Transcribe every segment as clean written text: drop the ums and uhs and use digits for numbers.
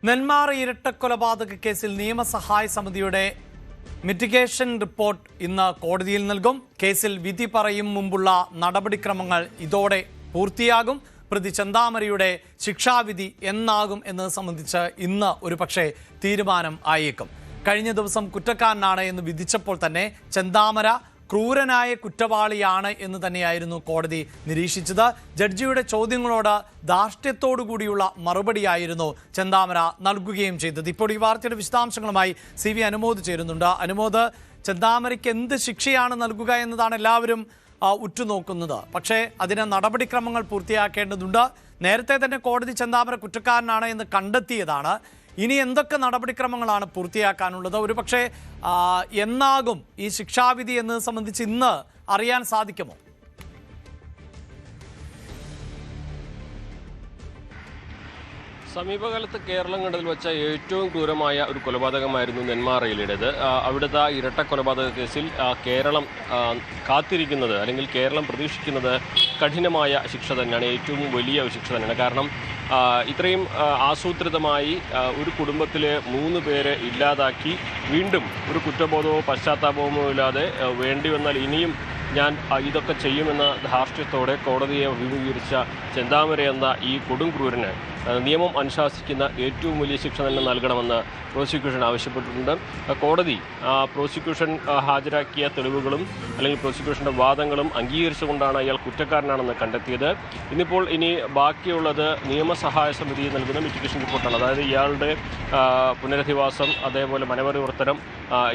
നെന്മാറ ഇരട്ടക്കൊലപാതക കേസിൽ നിയമസഹായ സമിതിയുടെ mitigation report ഇന്ന് കോടതിയിൽ നൽകും. കേസിൽ വിധി പറയും മുമ്പുള്ള നടപടിക്രമങ്ങൾ ഇതോടെ പൂർത്തിയാകും. പ്രതി ചെന്താമരയുടെ ശിക്ഷാവിധി എന്നാകും എന്നത് സംബന്ധിച്ച് ഇന്ന് ഒരുപക്ഷെ തീരുമാനം ആയേക്കും. കഴിഞ്ഞ ദിവസം കുറ്റക്കാരനാണ് എന്ന് വിധിച്ചപ്പോൾ തന്നെ ചെന്താമര ക്രൂരനായ കുറ്റവാളിയാണ് എന്ന് തന്നെയായിരുന്നു കോടതി നിരീക്ഷിച്ചത്. ജഡ്ജിയുടെ ചോദ്യങ്ങളോട് ധാർഷ്ട്യത്തോടു കൂടിയുള്ള മറുപടിയായിരുന്നു ചെന്താമര നൽകുകയും ചെയ്തത്. ഇപ്പോൾ ഈ വാർത്തയുടെ വിശദാംശങ്ങളുമായി CV അനുമോദ് ചേരുന്നുണ്ട്. അനുമോദ്, ചെന്താമരയ്ക്ക് എന്ത് ശിക്ഷയാണ് നൽകുക എന്നതാണ് എല്ലാവരും ഉറ്റുനോക്കുന്നത്. പക്ഷേ അതിന് നടപടിക്രമങ്ങൾ പൂർത്തിയാക്കേണ്ടതുണ്ട്. നേരത്തെ തന്നെ കോടതി ചെന്താമര കുറ്റക്കാരനാണ് എന്ന് കണ്ടെത്തിയതാണ്. ഇനി എന്തൊക്കെ നടപടിക്രമങ്ങളാണ് പൂർത്തിയാക്കാനുള്ളത്? ഒരുപക്ഷെ എന്നാകും ഈ ശിക്ഷാവിധി എന്നത് സംബന്ധിച്ച് ഇന്ന് അറിയാൻ സാധിക്കുമോ? സമീപകാലത്ത് കേരളം കണ്ടതിൽ വെച്ച ഏറ്റവും ക്രൂരമായ ഒരു കൊലപാതകമായിരുന്നു നെന്മാറയിലേത്. അവിടുത്തെ ഇരട്ട കൊലപാതക കേസിൽ കേരളം കാത്തിരിക്കുന്നത്, അല്ലെങ്കിൽ കേരളം പ്രതീക്ഷിക്കുന്നത് കഠിനമായ ശിക്ഷ തന്നെയാണ്, ഏറ്റവും വലിയ ഒരു ശിക്ഷ തന്നെയാണ്. കാരണം ഇത്രയും ആസൂത്രിതമായി ഒരു കുടുംബത്തിലെ 3 പേരെ ഇല്ലാതാക്കി വീണ്ടും ഒരു കുറ്റബോധമോ പശ്ചാത്താപമോ ഇല്ലാതെ വേണ്ടി വന്നാൽ ഇനിയും ഞാൻ ഇതൊക്കെ ചെയ്യുമെന്ന ധാർഷ്ട്യത്തോടെ കോടതിയെ അഭിമുഖീകരിച്ച ചെന്താമര എന്ന ഈ കൊടും ക്രൂരന് നിയമം അനുശാസിക്കുന്ന ഏറ്റവും വലിയ ശിക്ഷ തന്നെ നൽകണമെന്ന് പ്രോസിക്യൂഷൻ ആവശ്യപ്പെട്ടിട്ടുണ്ട്. കോടതി പ്രോസിക്യൂഷൻ ഹാജരാക്കിയ തെളിവുകളും അല്ലെങ്കിൽ പ്രോസിക്യൂഷൻ്റെ വാദങ്ങളും അംഗീകരിച്ചുകൊണ്ടാണ് അയാൾ കുറ്റക്കാരനാണെന്ന് കണ്ടെത്തിയത്. ഇനി ബാക്കിയുള്ളത് നിയമസഹായ സമിതി നൽകുന്ന മിറ്റിഗേഷൻ റിപ്പോർട്ടാണ്. അതായത് ഇയാളുടെ പുനരധിവാസം, അതേപോലെ മനപരിവർത്തനം,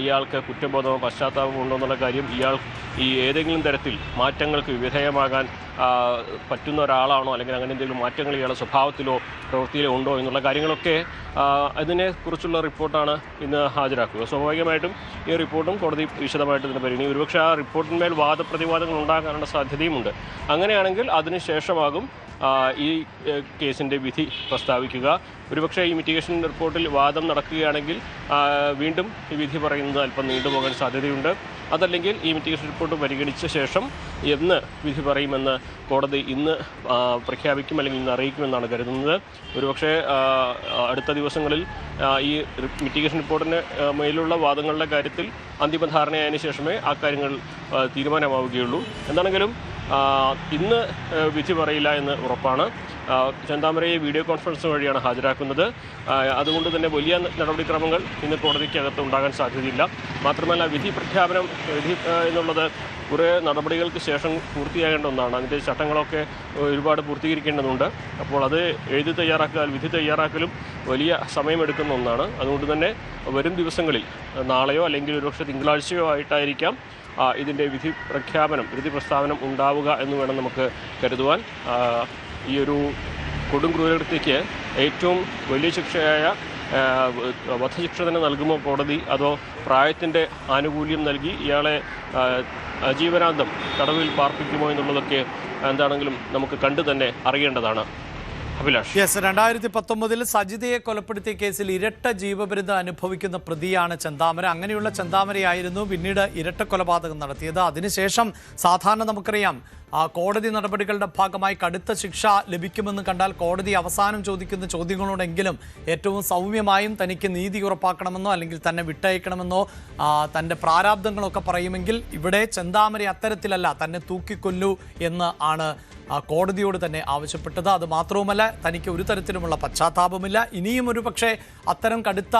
ഇയാൾക്ക് കുറ്റബോധമോ പശ്ചാത്താപമോ ഉണ്ടോ എന്നുള്ള കാര്യം, ഇയാൾ ഈ ഏതെങ്കിലും തരത്തിൽ മാറ്റങ്ങൾക്ക് വിധേയമാകാൻ പറ്റുന്ന ഒരാളാണോ, അല്ലെങ്കിൽ അങ്ങനെ എന്തെങ്കിലും മാറ്റങ്ങൾ ഇയാളുടെ സ്വഭാവത്തിലോ പ്രവൃത്തിയിലോ ഉണ്ടോ എന്നുള്ള കാര്യങ്ങളൊക്കെ അതിനെക്കുറിച്ചുള്ള റിപ്പോർട്ടാണ് ഇന്ന് ഹാജരാക്കുക. സ്വാഭാവികമായിട്ടും ഈ റിപ്പോർട്ടും കോടതി വിശദമായിട്ട് ഇതിനെ പരിഗണിക്കും. ഒരുപക്ഷെ ആ റിപ്പോർട്ടിന്മേൽ വാദപ്രതിവാദങ്ങൾ ഉണ്ടാകാനുള്ള സാധ്യതയുമുണ്ട്. അങ്ങനെയാണെങ്കിൽ അതിനുശേഷമാകും ഈ കേസിൻ്റെ വിധി പ്രസ്താവിക്കുക. ഒരുപക്ഷെ ഈ മിറ്റിഗേഷൻ റിപ്പോർട്ടിൽ വാദം നടക്കുകയാണെങ്കിൽ വീണ്ടും ഈ വിധി പറയുന്നത് അല്പം നീണ്ടുപോകാൻ സാധ്യതയുണ്ട്. അതല്ലെങ്കിൽ ഈ മിറ്റിഗേഷൻ റിപ്പോർട്ട് പരിഗണിച്ച ശേഷം എന്ന് വിധി പറയുമെന്ന് കോടതി ഇന്ന് പ്രഖ്യാപിക്കും, അല്ലെങ്കിൽ ഇന്ന് അറിയിക്കുമെന്നാണ് കരുതുന്നത്. ഒരുപക്ഷെ അടുത്ത ദിവസങ്ങളിൽ ഈ മിറ്റിഗേഷൻ റിപ്പോർട്ടിന് മേലുള്ള വാദങ്ങളുടെ കാര്യത്തിൽ അന്തിമധാരണയായതിനു ശേഷമേ ആ കാര്യങ്ങൾ തീരുമാനമാവുകയുള്ളൂ. എന്താണെങ്കിലും ഇന്ന് വിധി പറയില്ല എന്ന് ഉറപ്പാണ്. ചെന്താമരയെ വീഡിയോ കോൺഫറൻസ് വഴിയാണ് ഹാജരാക്കുന്നത്. അതുകൊണ്ട് തന്നെ വലിയ നടപടിക്രമങ്ങൾ ഇന്ന് കോടതിക്കകത്ത് ഉണ്ടാകാൻ സാധ്യതയില്ല. മാത്രമല്ല വിധി പ്രഖ്യാപനം എന്നുള്ളത് കുറേ നടപടികൾക്ക് ശേഷം പൂർത്തിയാകേണ്ട ഒന്നാണ്. അതിൻ്റെ ചട്ടങ്ങളൊക്കെ ഒരുപാട് പൂർത്തീകരിക്കേണ്ടതുണ്ട്. അപ്പോൾ അത് എഴുതി തയ്യാറാക്കൽ, വിധി തയ്യാറാക്കലും വലിയ സമയമെടുക്കുന്ന ഒന്നാണ്. അതുകൊണ്ട് തന്നെ വരും ദിവസങ്ങളിൽ നാളെയോ അല്ലെങ്കിൽ ഒരുപക്ഷെ തിങ്കളാഴ്ചയോ ആയിട്ടായിരിക്കാം ഇതിൻ്റെ വിധി പ്രസ്താവനം ഉണ്ടാവുക എന്ന് വേണം നമുക്ക് കരുതുവാൻ. ഈ ഒരു കൊടും ക്രൂരകൃത്യക്ക് ഏറ്റവും വലിയ ശിക്ഷയായ വധശിക്ഷ തന്നെ നൽകുമോ കോടതി, അതോ പ്രായത്തിൻ്റെ ആനുകൂല്യം നൽകി ഇയാളെ ജീവനാന്തം തടവിൽ പാർപ്പിക്കുമോ എന്നുള്ളതൊക്കെ എന്താണെങ്കിലും നമുക്ക് കണ്ടു തന്നെ അറിയേണ്ടതാണ്. അഭിലാഷ്. 2019 സജിതയെ കൊലപ്പെടുത്തിയ കേസിൽ ഇരട്ട ജീവപര്യന്തം അനുഭവിക്കുന്ന പ്രതിയാണ് ചെന്താമര. അങ്ങനെയുള്ള ചെന്താമരയായിരുന്നു പിന്നീട് ഇരട്ട കൊലപാതകം നടത്തിയത്. അതിനുശേഷം സാധാരണ നമുക്കറിയാം കോടതി നടപടികളുടെ ഭാഗമായി കടുത്ത ശിക്ഷ ലഭിക്കുമെന്ന് കണ്ടാൽ കോടതി അവസാനം ചോദിക്കുന്ന ചോദ്യങ്ങളോടെങ്കിലും ഏറ്റവും സൗമ്യമായും തനിക്ക് നീതി ഉറപ്പാക്കണമെന്നോ അല്ലെങ്കിൽ തന്നെ വിട്ടയക്കണമെന്നോ തൻ്റെ പ്രാരാബ്ദങ്ങളൊക്കെ പറയുമെങ്കിൽ ഇവിടെ ചെന്താമര അത്തരത്തിലല്ല, തന്നെ തൂക്കിക്കൊല്ലൂ എന്ന് ആണ് കോടതിയോട് തന്നെ ആവശ്യപ്പെട്ടത്. അത് മാത്രവുമല്ല, തനിക്ക് ഒരു തരത്തിലുമുള്ള പശ്ചാത്താപമില്ല. ഇനിയും ഒരു പക്ഷേ അത്തരം കടുത്ത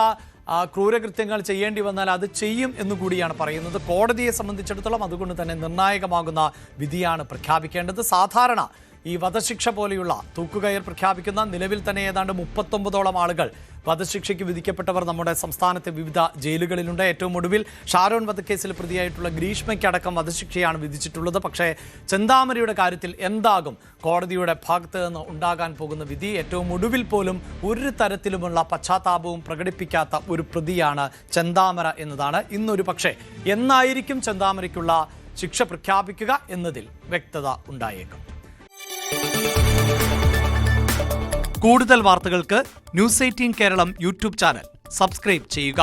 ക്രൂരകൃത്യങ്ങൾ ചെയ്യേണ്ടി വന്നാൽ അത് ചെയ്യും എന്നുകൂടിയാണ് പറയുന്നത്. കോടതിയെ സംബന്ധിച്ചിടത്തോളം അതുകൊണ്ട് തന്നെ നിർണായകമാകുന്ന വിധിയാണ് പ്രഖ്യാപിക്കേണ്ടത്. സാധാരണ ഈ വധശിക്ഷ പോലെയുള്ള തൂക്കുകയർ പ്രഖ്യാപിക്കുന്ന നിലവിൽ തന്നെ ഏതാണ്ട് 39ഓളം ആളുകൾ വധശിക്ഷയ്ക്ക് വിധിക്കപ്പെട്ടവർ നമ്മുടെ സംസ്ഥാനത്തെ വിവിധ ജയിലുകളിലുണ്ട്. ഏറ്റവും ഒടുവിൽ ഷാരോൺ വധക്കേസിൽ പ്രതിയായിട്ടുള്ള ഗ്രീഷ്മയ്ക്കടക്കം വധശിക്ഷയാണ് വിധിച്ചിട്ടുള്ളത്. പക്ഷേ ചെന്താമരയുടെ കാര്യത്തിൽ എന്താകും കോടതിയുടെ ഭാഗത്ത് നിന്ന് ഉണ്ടാകാൻ പോകുന്ന വിധി? ഏറ്റവും ഒടുവിൽ പോലും ഒരു തരത്തിലുമുള്ള പശ്ചാത്താപവും പ്രകടിപ്പിക്കാത്ത ഒരു പ്രതിയാണ് ചെന്താമര എന്നതാണ്. ഇന്നൊരു പക്ഷേ എന്നായിരിക്കും ചെന്താമരയ്ക്കുള്ള ശിക്ഷ പ്രഖ്യാപിക്കുക എന്നതിൽ വ്യക്തത ഉണ്ടായേക്കും. കൂടുതൽ വാർത്തകൾക്ക് News 18 Keralam YouTube channel subscribe ചെയ്യുക.